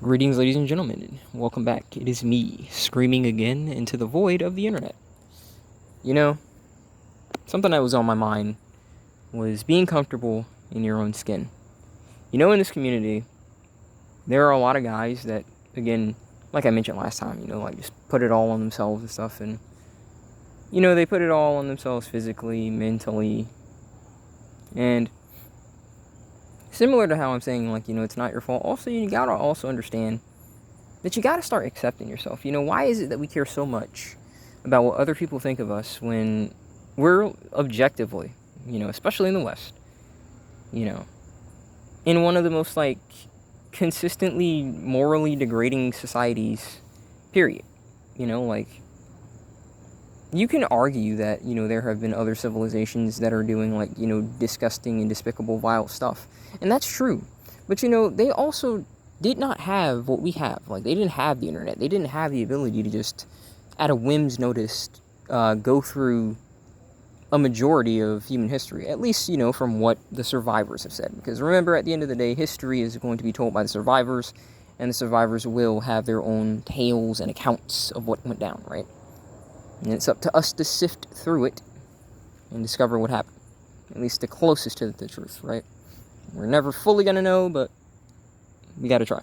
Greetings, ladies and gentlemen. Welcome back. It is me, screaming again into the void of the internet. You know, something that was on my mind was being comfortable in your own skin. You know, in this community, there are a lot of guys that, again, like I mentioned last time, like just put it all on themselves and stuff. And, they put it all on themselves physically, mentally. And similar to how I'm saying, it's not your fault. Also, you gotta also understand that you gotta start accepting yourself. Why is it that we care so much about what other people think of us when we're objectively, especially in the West, in one of the most, consistently morally degrading societies, period. You can argue that, there have been other civilizations that are doing, disgusting and despicable, vile stuff. And that's true. But, they also did not have what we have. They didn't have the internet. They didn't have the ability to just, at a whim's notice, go through a majority of human history. At least, from what the survivors have said. Because remember, at the end of the day, history is going to be told by the survivors. And the survivors will have their own tales and accounts of what went down, right? And it's up to us to sift through it and discover what happened. At least the closest to the truth, right? We're never fully going to know, but we got to try.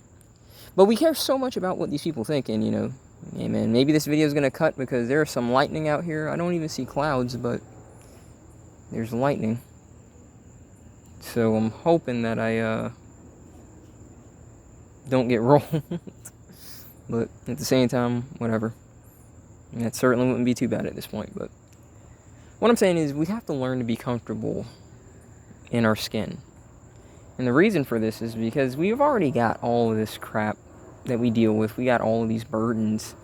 But we care so much about what these people think, and, hey man, maybe this video is going to cut because there's some lightning out here. I don't even see clouds, but there's lightning. So I'm hoping that I don't get rolled. But at the same time, whatever. That certainly wouldn't be too bad at this point, but what I'm saying is we have to learn to be comfortable in our skin. And the reason for this is because we've already got all of this crap that we deal with. We got all of these burdens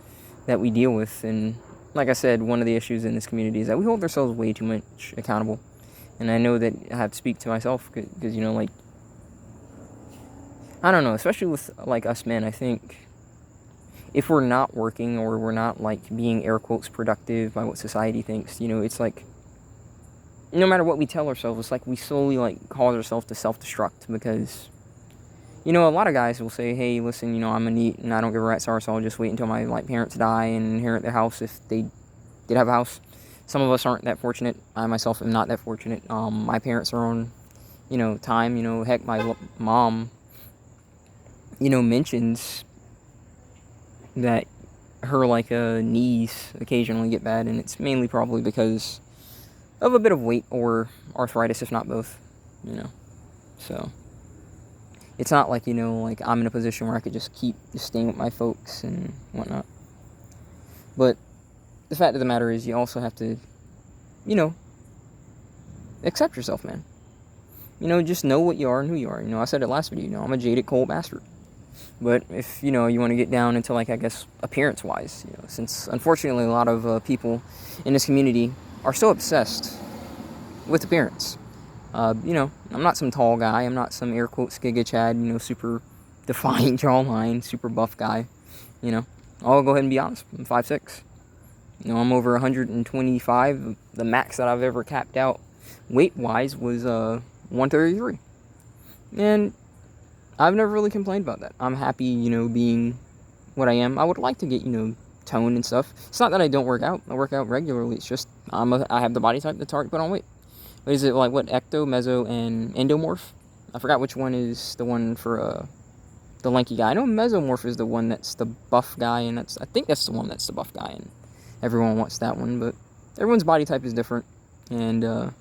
that we deal with. And like I said, one of the issues in this community is that we hold ourselves way too much accountable. And I know that I have to speak to myself because, I don't know, especially with, us men, I think if we're not working or we're not, being air quotes productive by what society thinks, it's no matter what we tell ourselves, it's we slowly, cause ourselves to self-destruct because, a lot of guys will say, hey, listen, I'm a NEET and I don't give a rat's arse, so I'll just wait until my, parents die and inherit their house if they did have a house. Some of us aren't that fortunate. I myself am not that fortunate. My parents are on, time, heck, my mom, mentions that her knees occasionally get bad, and it's mainly probably because of a bit of weight or arthritis, if not both, so it's not I'm in a position where I could just keep staying with my folks and whatnot. But the fact of the matter is you also have to accept yourself, man. Just know what you are and who you are. I said it last video, I'm a jaded, cold bastard. But if, you want to get down into, I guess, appearance-wise, since, unfortunately, a lot of people in this community are so obsessed with appearance. I'm not some tall guy. I'm not some, air quotes, Giga Chad, super defined jawline, super buff guy. I'll go ahead and be honest. I'm 5'6". I'm over 125. The max that I've ever capped out weight-wise was 133. And I've never really complained about that. I'm happy, being what I am. I would like to get, toned and stuff. It's not that I don't work out. I work out regularly. It's just I have the body type that's hard to put on weight. What is it, what, ecto, meso, and endomorph? I forgot which one is the one for the lanky guy. I know mesomorph is the one that's the buff guy, and I think that's the one that's the buff guy, and everyone wants that one, but everyone's body type is different. And,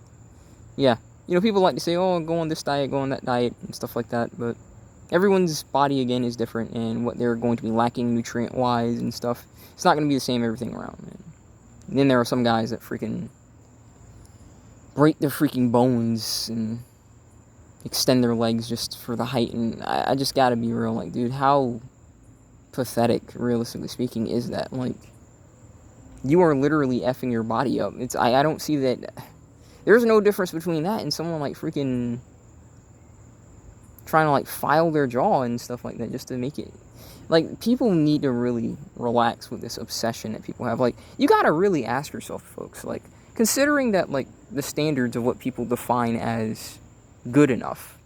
yeah. People like to say, oh, go on this diet, go on that diet, and stuff like that, but everyone's body, again, is different, and what they're going to be lacking nutrient-wise and stuff, it's not going to be the same everything around, man. And then there are some guys that freaking break their freaking bones and extend their legs just for the height, and I just gotta be real, dude, how pathetic, realistically speaking, is that? You are literally effing your body up. I don't see that. There's no difference between that and someone, freaking trying to, file their jaw and stuff like that just to make it. People need to really relax with this obsession that people have. You gotta really ask yourself, folks, considering that, the standards of what people define as good enough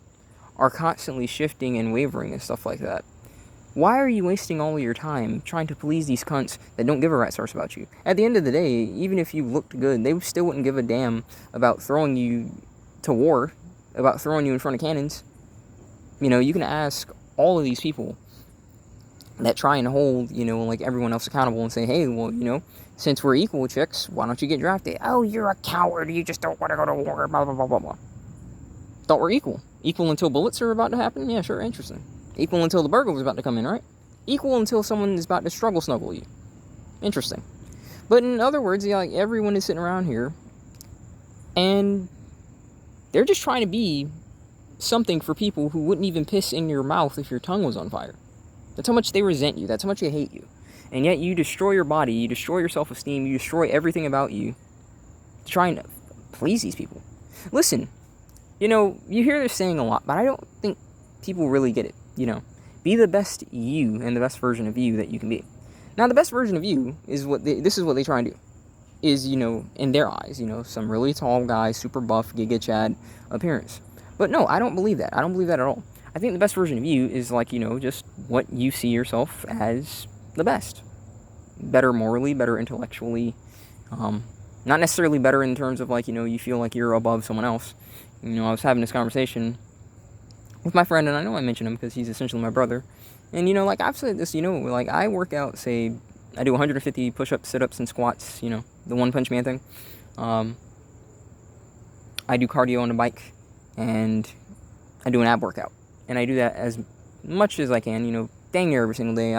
are constantly shifting and wavering and stuff like that, Why are you wasting all of your time trying to please these cunts that don't give a rat's arse about you? At the end of the day, even if you looked good, they still wouldn't give a damn about throwing you to war, about throwing you in front of cannons. You know, you can ask all of these people that try and hold, you know, like everyone else accountable and say, hey, well, you know, since we're equal, chicks, why don't you get drafted? Oh, you're a coward. You just don't want to go to war, blah, blah, blah, blah, blah. Thought we're equal. Equal until bullets are about to happen? Yeah, sure, interesting. Equal until the burglar's about to come in, right? Equal until someone is about to struggle snuggle you. Interesting. But in other words, yeah, like everyone is sitting around here and they're just trying to be something for people who wouldn't even piss in your mouth if your tongue was on fire. That's how much they resent you. That's how much they hate you. And yet you destroy your body, you destroy your self-esteem, you destroy everything about you to try and please these people. Listen, you know, you hear this saying a lot, but I don't think people really get it. You know, be the best you and the best version of you that you can be. Now, the best version of you is this is what they try and do. Is, you know, in their eyes, you know, some really tall guy, super buff, Giga Chad appearance. But no, I don't believe that. I don't believe that at all. I think the best version of you is like, you know, just what you see yourself as the best. Better morally, better intellectually. Not necessarily better in terms of like, you know, you feel like you're above someone else. You know, I was having this conversation with my friend, and I know I mentioned him because he's essentially my brother. And, you know, like I've said this, you know, like I work out, say, I do 150 push-ups, sit-ups, and squats, you know, the One Punch Man thing. I do cardio on the bike, and I do an ab workout. And I do that as much as I can, you know, dang near every single day.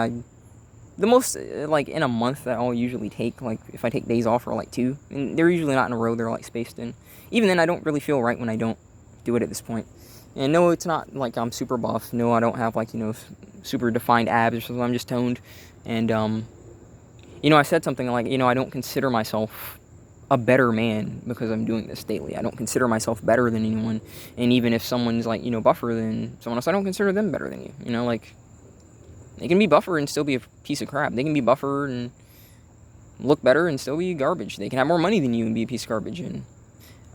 The most, like, in a month that I'll usually take, like, if I take days off, are like 2. And they're usually not in a row, they're, like, spaced in. Even then, I don't really feel right when I don't do it at this point. And no, it's not like I'm super buff. No, I don't have, like, you know, super defined abs or something. I'm just toned. And, you know, I said something like, you know, I don't consider myself a better man because I'm doing this daily. I don't consider myself better than anyone. And even if someone's, like, you know, buffer than someone else, I don't consider them better than you. You know, like, they can be buffer and still be a piece of crap. They can be buffer and look better and still be garbage. They can have more money than you and be a piece of garbage. And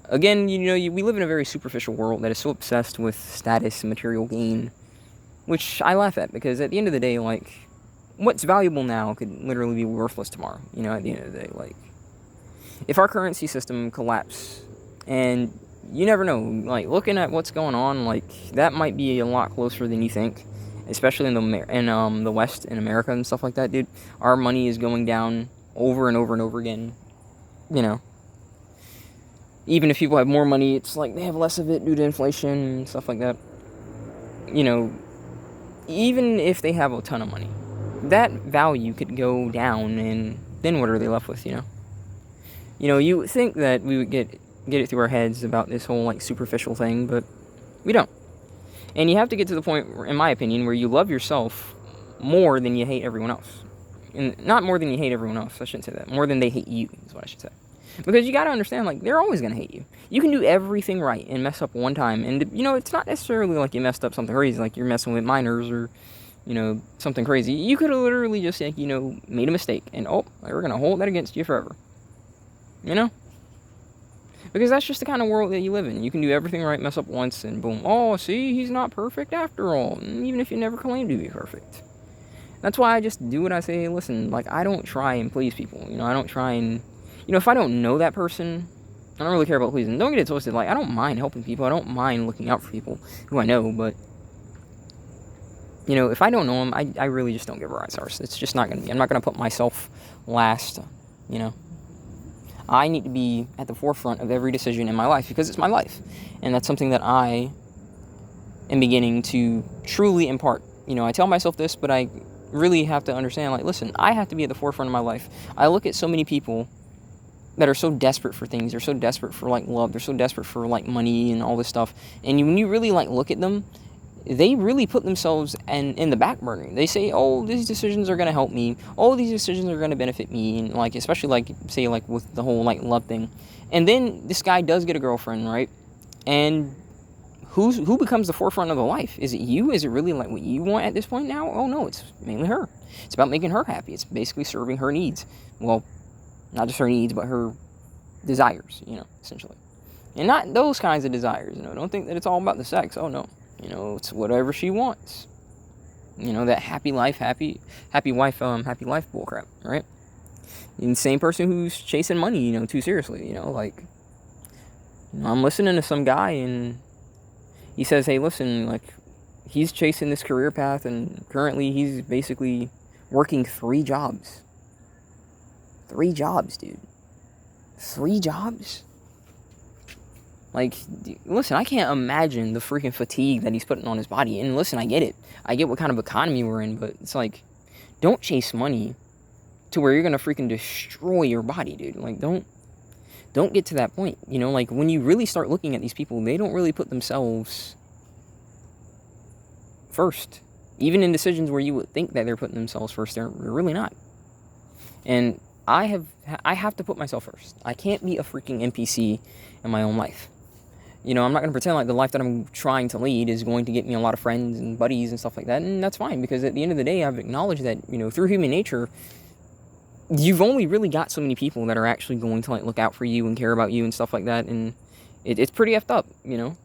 again, you know, we live in a very superficial world that is so obsessed with status and material gain, which I laugh at because at the end of the day, like, what's valuable now could literally be worthless tomorrow. You know, at the end of the day, like, if our currency system collapsed, and you never know, like, looking at what's going on, like, that might be a lot closer than you think, especially in the West, in America and stuff like that, dude. Our money is going down over and over and over again, you know. Even if people have more money, it's like they have less of it due to inflation and stuff like that. You know, even if they have a ton of money, that value could go down, and then what are they left with, you know? You know, you think that we would get it through our heads about this whole, like, superficial thing, but we don't. And you have to get to the point, in my opinion, where you love yourself more than you hate everyone else. And not more than you hate everyone else, I shouldn't say that. More than they hate you, is what I should say. Because you gotta understand, like, they're always gonna hate you. You can do everything right and mess up one time, and, you know, it's not necessarily like you messed up something crazy, like you're messing with minors or, you know, something crazy. You could have literally just, like, you know, made a mistake, and, oh, we're gonna hold that against you forever. You know? Because that's just the kind of world that you live in. You can do everything right, mess up once, and boom. Oh, see, he's not perfect after all. Even if you never claim to be perfect. That's why I just do what I say. Listen, like, I don't try and please people. You know, I don't try and... You know, if I don't know that person, I don't really care about pleasing. Don't get it twisted. Like, I don't mind helping people. I don't mind looking out for people who I know, but... You know, if I don't know them, I really just don't give a rat's arse. It's just not going to be. I'm not going to put myself last, you know. I need to be at the forefront of every decision in my life because it's my life. And that's something that I am beginning to truly impart. You know, I tell myself this, but I really have to understand, like, listen, I have to be at the forefront of my life. I look at so many people that are so desperate for things. They're so desperate for, like, love. They're so desperate for, like, money and all this stuff. And when you really, like, look at them, they really put themselves in the back burner. They say, oh, these decisions are going to help me. Oh, these decisions are going to benefit me. And, like, especially, like, say, like, with the whole, like, love thing. And then this guy does get a girlfriend, right? And who becomes the forefront of the life? Is it you? Is it really, like, what you want at this point now? Oh, no, it's mainly her. It's about making her happy. It's basically serving her needs. Well, not just her needs, but her desires, you know, essentially. And not those kinds of desires, you know. Don't think that it's all about the sex. Oh, no. You know, it's whatever she wants. You know, that happy life, happy wife, happy life bullcrap, right? And the same person who's chasing money, you know, too seriously, you know, like, you know, I'm listening to some guy and he says, hey, listen, like, he's chasing this career path and currently he's basically working 3 jobs. 3 jobs, dude. 3 jobs? Like, listen, I can't imagine the freaking fatigue that he's putting on his body. And listen, I get it. I get what kind of economy we're in, but it's like, don't chase money to where you're gonna freaking destroy your body, dude. Like, don't get to that point. You know, like, when you really start looking at these people, they don't really put themselves first. Even in decisions where you would think that they're putting themselves first, they're really not. And I have to put myself first. I can't be a freaking NPC in my own life. You know, I'm not going to pretend like the life that I'm trying to lead is going to get me a lot of friends and buddies and stuff like that, and that's fine, because at the end of the day, I've acknowledged that, you know, through human nature, you've only really got so many people that are actually going to, like, look out for you and care about you and stuff like that, and it's pretty effed up, you know?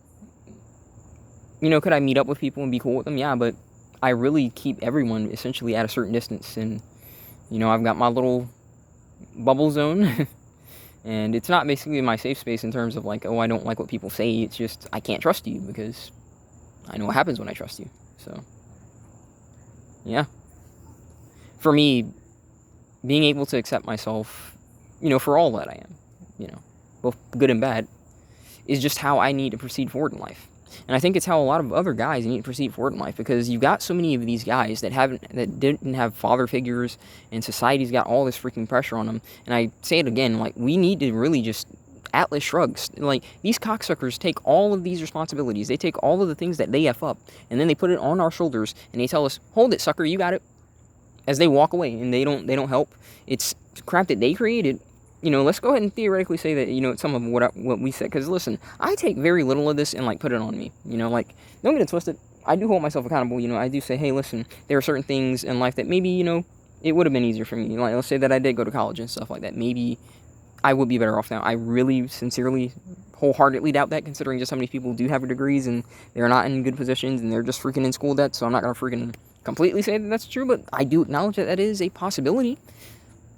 You know, could I meet up with people and be cool with them? Yeah, but I really keep everyone essentially at a certain distance, and, you know, I've got my little bubble zone, and it's not basically my safe space in terms of like, oh, I don't like what people say. It's just, I can't trust you because I know what happens when I trust you. So, yeah. For me, being able to accept myself, you know, for all that I am, you know, both good and bad, is just how I need to proceed forward in life. And I think it's how a lot of other guys need to proceed forward in life, because you've got so many of these guys that didn't have father figures, and society's got all this freaking pressure on them. And I say it again, like, we need to really just Atlas shrugs. Like, these cocksuckers take all of these responsibilities, they take all of the things that they F up, and then they put it on our shoulders, and they tell us, hold it, sucker, you got it, as they walk away, and they don't help. It's crap that they created. You know, let's go ahead and theoretically say that, you know, it's some of what we said. Because, listen, I take very little of this and, like, put it on me. You know, like, don't get it twisted. I do hold myself accountable. You know, I do say, hey, listen, there are certain things in life that maybe, you know, it would have been easier for me. Like, let's say that I did go to college and stuff like that. Maybe I would be better off now. I really, sincerely, wholeheartedly doubt that, considering just how many people do have degrees and they're not in good positions and they're just freaking in school debt. So I'm not going to freaking completely say that that's true, but I do acknowledge that that is a possibility.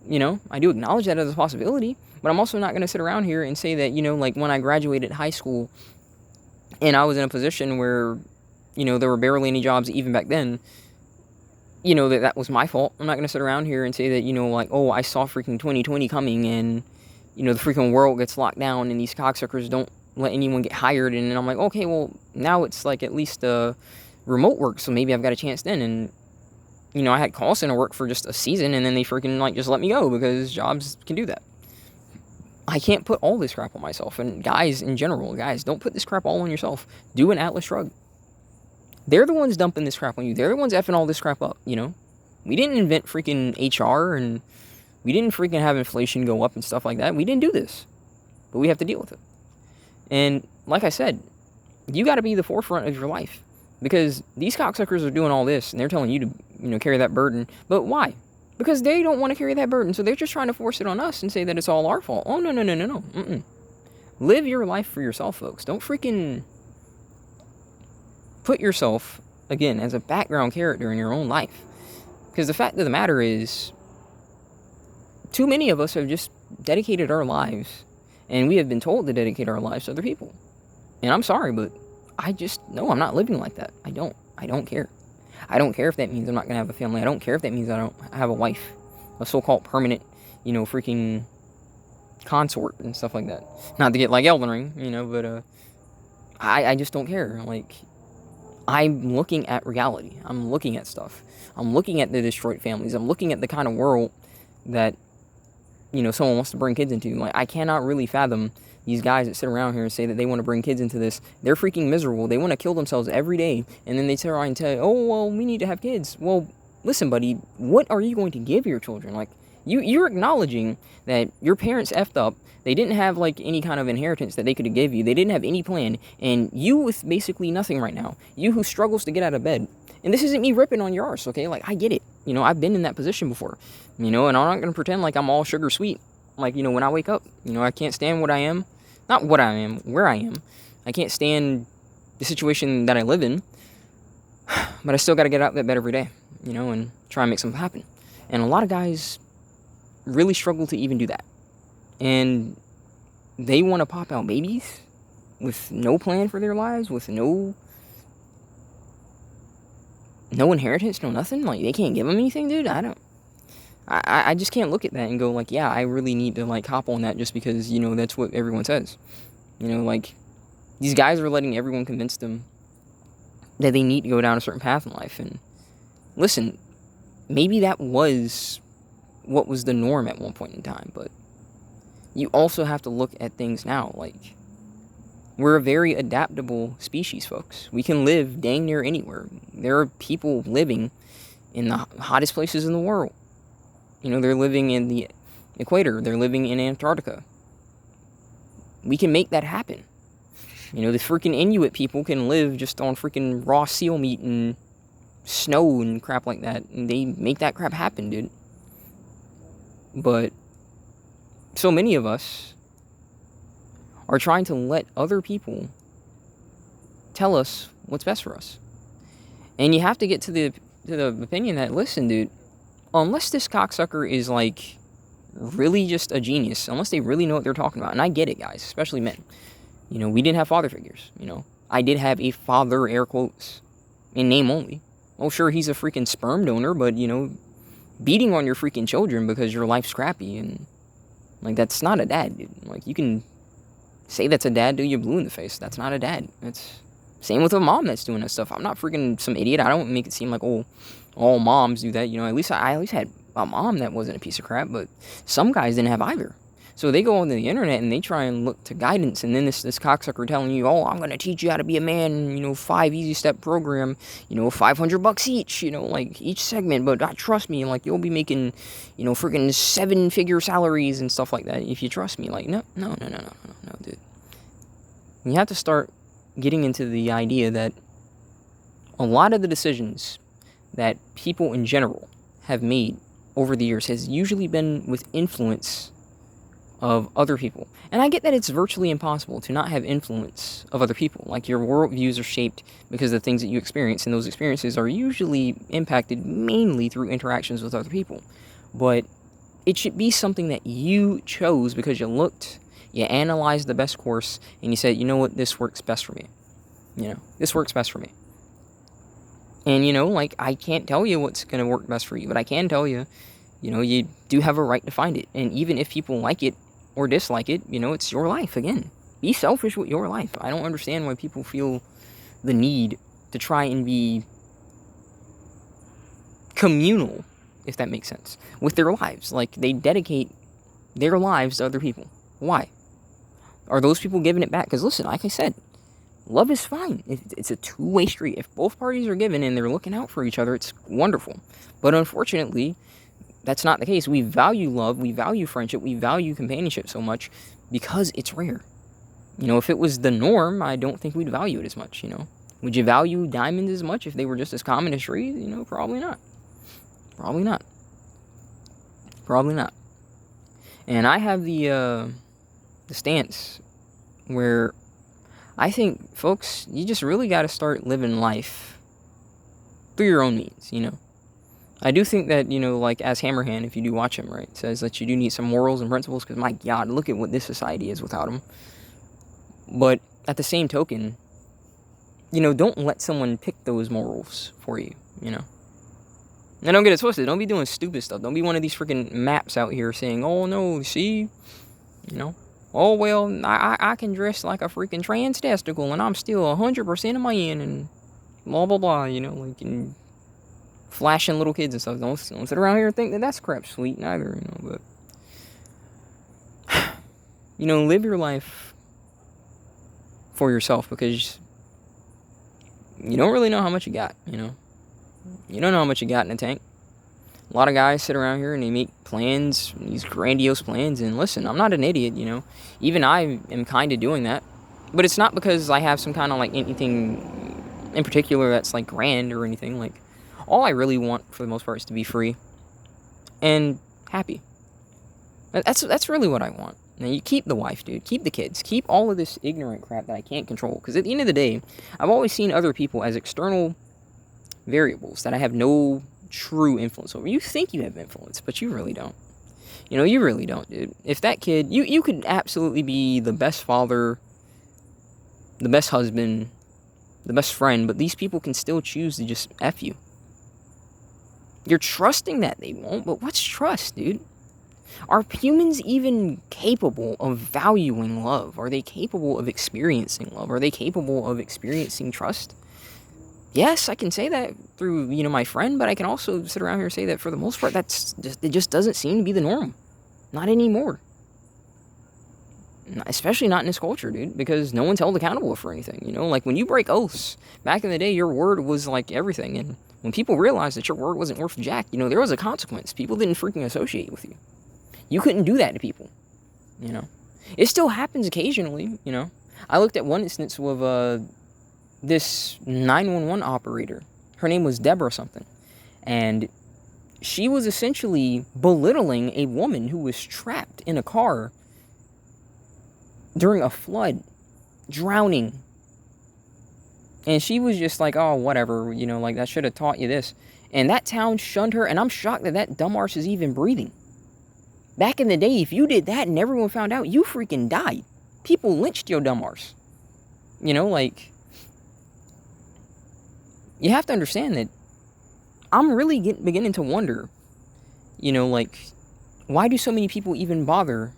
You know, I do acknowledge that as a possibility, but I'm also not going to sit around here and say that, you know, like, when I graduated high school and I was in a position where, you know, there were barely any jobs even back then, you know, that was my fault. I'm not going to sit around here and say that, you know, like, oh, I saw freaking 2020 coming and, you know, the freaking world gets locked down and these cocksuckers don't let anyone get hired. And then I'm like, okay, well, now it's like at least remote work, so maybe I've got a chance then. And, you know, I had call center work for just a season, and then they freaking, like, just let me go because jobs can do that. I can't put all this crap on myself. And guys, in general, guys, don't put this crap all on yourself. Do an Atlas shrug. They're the ones dumping this crap on you. They're the ones effing all this crap up, you know? We didn't invent freaking HR, and we didn't freaking have inflation go up and stuff like that. We didn't do this. But we have to deal with it. And like I said, you got to be the forefront of your life. Because these cocksuckers are doing all this, and they're telling you to, you know, carry that burden. But why? Because they don't want to carry that burden, so they're just trying to force it on us and say that it's all our fault. Oh, no. Mm-mm. Live your life for yourself, folks. Don't freaking put yourself, again, as a background character in your own life. Because the fact of the matter is, too many of us have just dedicated our lives, and we have been told to dedicate our lives to other people. And I'm sorry, but I'm not living like that. I don't care. I don't care if that means I'm not going to have a family. I don't care if that means I don't have a wife, a so-called permanent, you know, freaking consort and stuff like that. Not to get like Elden Ring, you know, but I just don't care. Like, I'm looking at reality. I'm looking at stuff. I'm looking at the destroyed families. I'm looking at the kind of world that, you know, someone wants to bring kids into. Like, I cannot really fathom these guys that sit around here and say that they want to bring kids into this. They're freaking miserable. They want to kill themselves every day. And then they sit around and tell you, oh, well, we need to have kids. Well, listen, buddy, what are you going to give your children? Like, you're acknowledging that your parents effed up. They didn't have, like, any kind of inheritance that they could give you. They didn't have any plan. And you with basically nothing right now. You who struggles to get out of bed. And this isn't me ripping on your arse, okay? Like, I get it. You know, I've been in that position before. You know, and I'm not going to pretend like I'm all sugar sweet. Like, you know, when I wake up, you know, I can't stand what I am. Not what I am, where I am. I can't stand the situation that I live in. But I still got to get out that bed every day, and try and make something happen. And a lot of guys really struggle to even do that. And they want to pop out babies with no plan for their lives, with no inheritance, no nothing. Like, they can't give them anything, dude. I just can't look at that and go, like, yeah, I really need to, like, hop on that just because, that's what everyone says. Like, these guys are letting everyone convince them that they need to go down a certain path in life. And listen, maybe that was what was the norm at one point in time, but you also have to look at things now. Like, we're a very adaptable species, folks. We can live dang near anywhere. There are people living in the hottest places in the world. They're living in the equator. They're living in Antarctica. We can make that happen. The freaking Inuit people can live just on freaking raw seal meat and snow and crap like that. And they make that crap happen, dude. But so many of us are trying to let other people tell us what's best for us. And you have to get to the opinion that, listen, dude, unless this cocksucker is, like, really just a genius, unless they really know what they're talking about, and I get it, guys, especially men. We didn't have father figures, I did have a father, air quotes, in name only. Oh, sure, he's a freaking sperm donor, but, beating on your freaking children because your life's crappy, and, like, that's not a dad, dude. Like, you can say that's a dad till you're blue in the face. That's not a dad. It's same with a mom that's doing that stuff. I'm not freaking some idiot. I don't make it seem like, oh, all moms do that. At least I had a mom that wasn't a piece of crap, but some guys didn't have either. So they go on the internet and they try and look to guidance, and then this cocksucker telling you, oh, I'm going to teach you how to be a man, 5 easy step program, $500 each, like each segment, but trust me, like, you'll be making, freaking 7-figure salaries and stuff like that if you trust me. Like, no, dude. You have to start getting into the idea that a lot of the decisions that people in general have made over the years has usually been with influence of other people. And I get that it's virtually impossible to not have influence of other people. Like, your worldviews are shaped because of the things that you experience, and those experiences are usually impacted mainly through interactions with other people. But it should be something that you chose because you looked, you analyzed the best course, and you said, you know what, this works best for me. This works best for me. And, like, I can't tell you what's going to work best for you, but I can tell you, you do have a right to find it. And even if people like it or dislike it, it's your life. Again, be selfish with your life. I don't understand why people feel the need to try and be communal, if that makes sense, with their lives. Like, they dedicate their lives to other people. Why? Are those people giving it back? Because listen, like I said, love is fine. It's a two-way street. If both parties are giving and they're looking out for each other, it's wonderful. But unfortunately, that's not the case. We value love, we value friendship, we value companionship so much because it's rare. If it was the norm, I don't think we'd value it as much, Would you value diamonds as much if they were just as common as trees? Probably not. Probably not. Probably not. And I have the stance where I think, folks, you just really got to start living life through your own means, I do think that, like, as Hammerhand, if you do watch him, right, says that you do need some morals and principles, because, my God, look at what this society is without them. But at the same token, don't let someone pick those morals for you, And don't get it twisted. Don't be doing stupid stuff. Don't be one of these freaking maps out here saying, oh, no, see, oh, well, I can dress like a freaking trans testicle, and I'm still 100% of my in, and blah, blah, blah, like, and flashing little kids and stuff. Don't sit around here and think that that's crap sweet neither, but live your life for yourself, because you don't really know how much you got. You don't know how much you got in the tank. A lot of guys sit around here and they make plans, these grandiose plans, and listen, I'm not an idiot. Even I am kind of doing that, but it's not because I have some kind of, like, anything in particular that's, like, grand or anything. Like, all I really want, for the most part, is to be free and happy. That's really what I want. Now, you keep the wife, dude. Keep the kids. Keep all of this ignorant crap that I can't control. Because at the end of the day, I've always seen other people as external variables that I have no true influence over. You think you have influence, but you really don't. You really don't, dude. If that kid, you could absolutely be the best father, the best husband, the best friend, but these people can still choose to just F you. You're trusting that they won't, but what's trust, dude? Are humans even capable of valuing love? Are they capable of experiencing love? Are they capable of experiencing trust? Yes, I can say that through, my friend, but I can also sit around here and say that for the most part, it just doesn't seem to be the norm. Not anymore. Especially not in this culture, dude, because no one's held accountable for anything, Like, when you break oaths, back in the day, your word was, like, everything, and when people realized that your word wasn't worth jack, there was a consequence. People didn't freaking associate with you. You couldn't do that to people, It still happens occasionally, I looked at one instance of this 911 operator. Her name was Deborah something. And she was essentially belittling a woman who was trapped in a car during a flood, drowning. And she was just like, oh, whatever, like, that should have taught you this. And that town shunned her, and I'm shocked that dumb arse is even breathing. Back in the day, if you did that and everyone found out, you freaking died. People lynched your dumb arse. Like, you have to understand that I'm really beginning to wonder, like, why do so many people even bother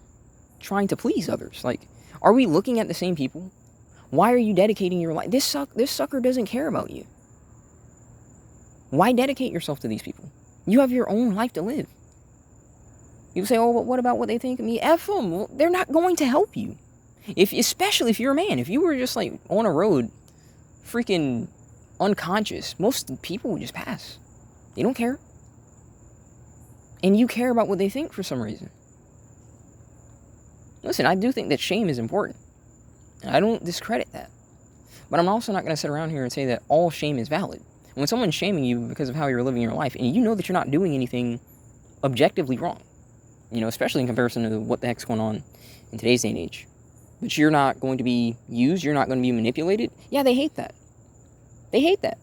trying to please others? Like, are we looking at the same people? Why are you dedicating your life? This sucker doesn't care about you. Why dedicate yourself to these people? You have your own life to live. You say, oh, but what about what they think of me? F them. Well, they're not going to help you. Especially if you're a man. If you were just, like, on a road, freaking unconscious, most people would just pass. They don't care. And you care about what they think for some reason. Listen, I do think that shame is important. And I don't discredit that. But I'm also not going to sit around here and say that all shame is valid. When someone's shaming you because of how you're living your life, and you know that you're not doing anything objectively wrong, especially in comparison to what the heck's going on in today's day and age, but you're not going to be used, you're not going to be manipulated, yeah, they hate that. They hate that.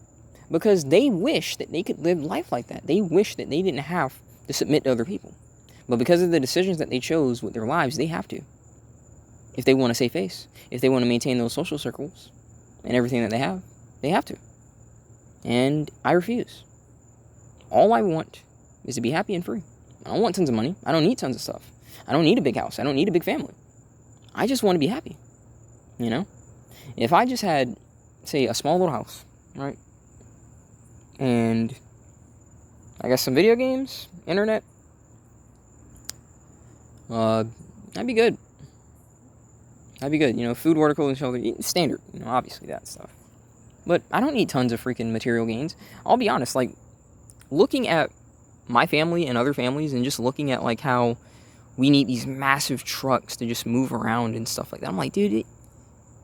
Because they wish that they could live life like that. They wish that they didn't have to submit to other people. But because of the decisions that they chose with their lives, they have to. If they want to save face, if they want to maintain those social circles and everything that they have to. And I refuse. All I want is to be happy and free. I don't want tons of money. I don't need tons of stuff. I don't need a big house. I don't need a big family. I just want to be happy. If I just had, say, a small little house, right? And I guess some video games, internet, that'd be good. That'd be good. Food, water, clothing, shelter, standard. Obviously that stuff. But I don't need tons of freaking material gains. I'll be honest, like, looking at my family and other families and just looking at, like, how we need these massive trucks to just move around and stuff like that. I'm like, dude,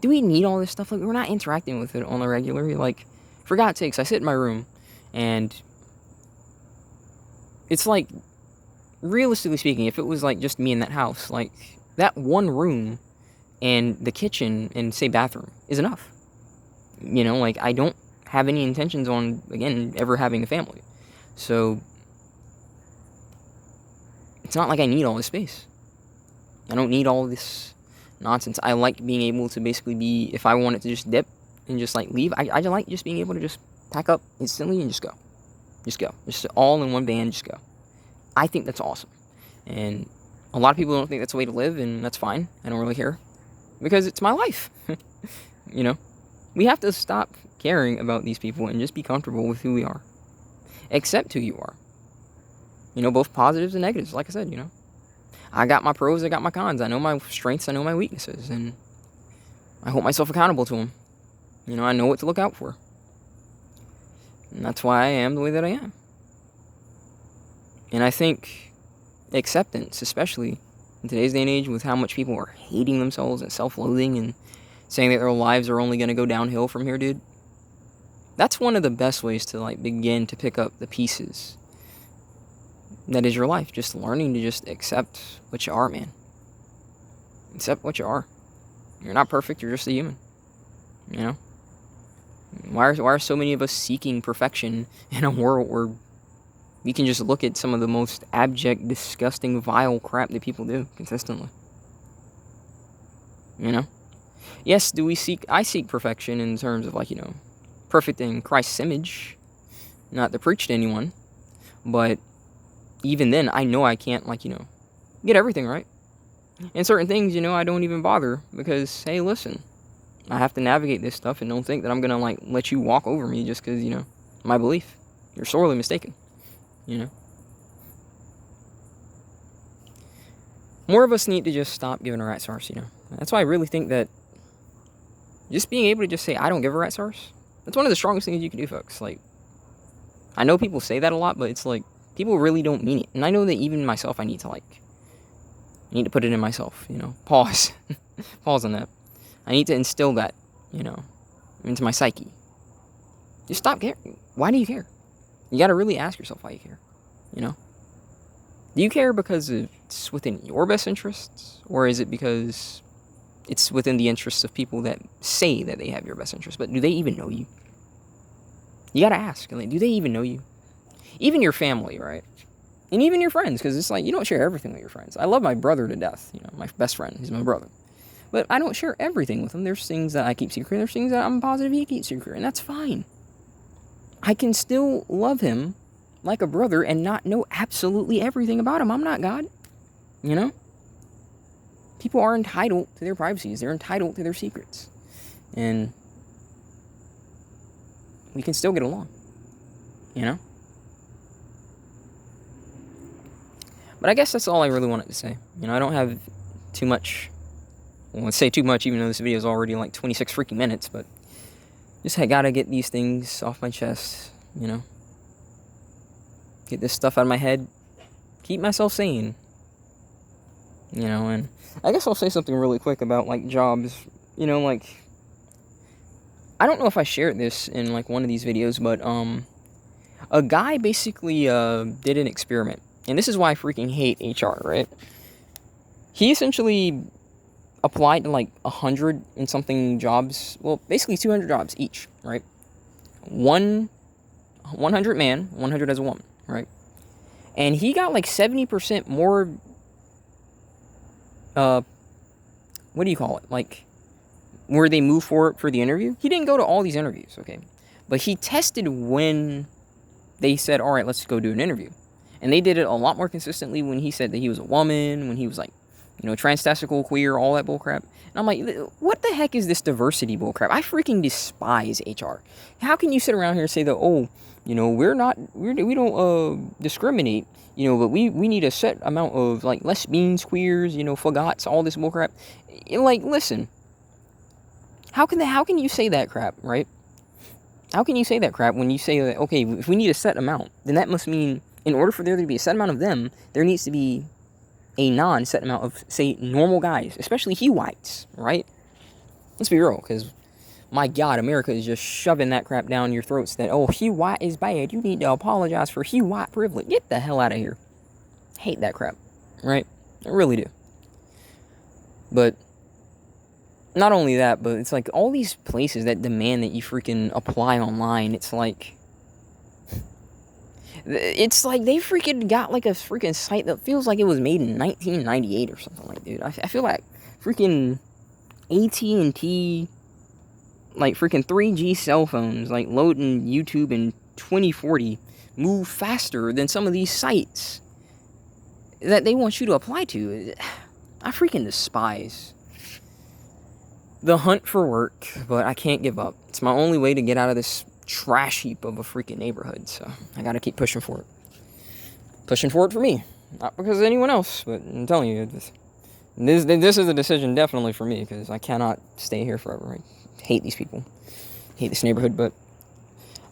do we need all this stuff? Like, we're not interacting with it on the regular. Like, for God's sakes, I sit in my room and it's like, realistically speaking, if it was, like, just me in that house, like, that one room and the kitchen and, say, bathroom is enough. Like, I don't have any intentions on, again, ever having a family. So, it's not like I need all this space. I don't need all this nonsense. I like being able to basically be, if I wanted to just dip and just, like, leave, I like just being able to just pack up instantly and just go. Just go. Just all in one band, just go. I think that's awesome. And a lot of people don't think that's the way to live, and that's fine. I don't really care. Because it's my life. We have to stop caring about these people and just be comfortable with who we are. Accept who you are. Both positives and negatives, like I said, I got my pros, I got my cons. I know my strengths, I know my weaknesses, and I hold myself accountable to them. I know what to look out for. And that's why I am the way that I am. And I think acceptance, especially in today's day and age, with how much people are hating themselves and self-loathing and saying that their lives are only going to go downhill from here, dude. That's one of the best ways to, like, begin to pick up the pieces that is your life. Just learning to just accept what you are, man. Accept what you are. You're not perfect, you're just a human. Why are so many of us seeking perfection in a world where we can just look at some of the most abject, disgusting, vile crap that people do consistently? You know? Yes, I seek perfection in terms of, like, perfect in Christ's image, not to preach to anyone, but even then, I know I can't, like, get everything right. And certain things, I don't even bother, because, hey, listen, I have to navigate this stuff, and don't think that I'm gonna, like, let you walk over me just because, my belief. You're sorely mistaken, More of us need to just stop giving a rat's arse, That's why I really think that just being able to just say, I don't give a rat's arse, that's one of the strongest things you can do, folks. Like, I know people say that a lot, but it's like, people really don't mean it. And I know that even myself, I need to put it in myself, Pause. Pause on that. I need to instill that, into my psyche. Just stop caring. Why do you care? You gotta really ask yourself why you care, Do you care because it's within your best interests? Or is it because it's within the interests of people that say that they have your best interests? But do they even know you? You gotta ask. Like, do they even know you? Even your family, right? And even your friends, because it's like, you don't share everything with your friends. I love my brother to death, my best friend. He's my brother. But I don't share everything with him. There's things that I keep secret. There's things that I'm positive he keeps secret. And that's fine. I can still love him like a brother and not know absolutely everything about him. I'm not God. People are entitled to their privacies. They're entitled to their secrets. And we can still get along. But I guess that's all I really wanted to say. I don't have too much. Well, let's say too much, even though this video is already like 26 freaking minutes. But just, I gotta get these things off my chest, Get this stuff out of my head. Keep myself sane. And I guess I'll say something really quick about, like, jobs. Like, I don't know if I shared this in, like, one of these videos, but, a guy basically, did an experiment. And this is why I freaking hate HR, right? He essentially applied to, like, 100 and something jobs. Well, basically 200 jobs each, right? 100 man, 100 as a woman, right? And he got, like, 70% more, what do you call it? Like, where they move for the interview. He didn't go to all these interviews, okay? But he tested when they said, all right, let's go do an interview. And they did it a lot more consistently when he said that he was a woman, when he was, like, transtestical, queer, all that bullcrap. And I'm like, what the heck is this diversity bullcrap? I freaking despise HR. How can you sit around here and say that, oh, we don't discriminate, but we need a set amount of, like, lesbians, queers, faggots, all this bullcrap. Like, listen, how can you say that crap, right? How can you say that crap when you say that, okay, if we need a set amount, then that must mean in order for there to be a set amount of them, there needs to be a non-set amount of, say, normal guys, especially he whites, right? Let's be real, because, my God, America is just shoving that crap down your throats that, oh, he white is bad, you need to apologize for he white privilege. Get the hell out of here. Hate that crap, right? I really do. But not only that, but it's like all these places that demand that you freaking apply online, it's like they freaking got, like, a freaking site that feels like it was made in 1998 or something. Like, dude, I feel like freaking AT&T, like, freaking 3G cell phones, like, loading YouTube in 2040 move faster than some of these sites that they want you to apply to. I freaking despise the hunt for work, but I can't give up. It's my only way to get out of this trash heap of a freaking neighborhood, so I gotta keep pushing for it. Pushing for it for me, not because of anyone else, but I'm telling you, this is a decision definitely for me, because I cannot stay here forever. I hate these people, hate this neighborhood, but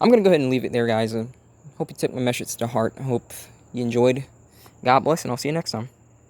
I'm gonna go ahead and leave it there, guys. Hope you took my message to heart. I hope you enjoyed. God bless, and I'll see you next time.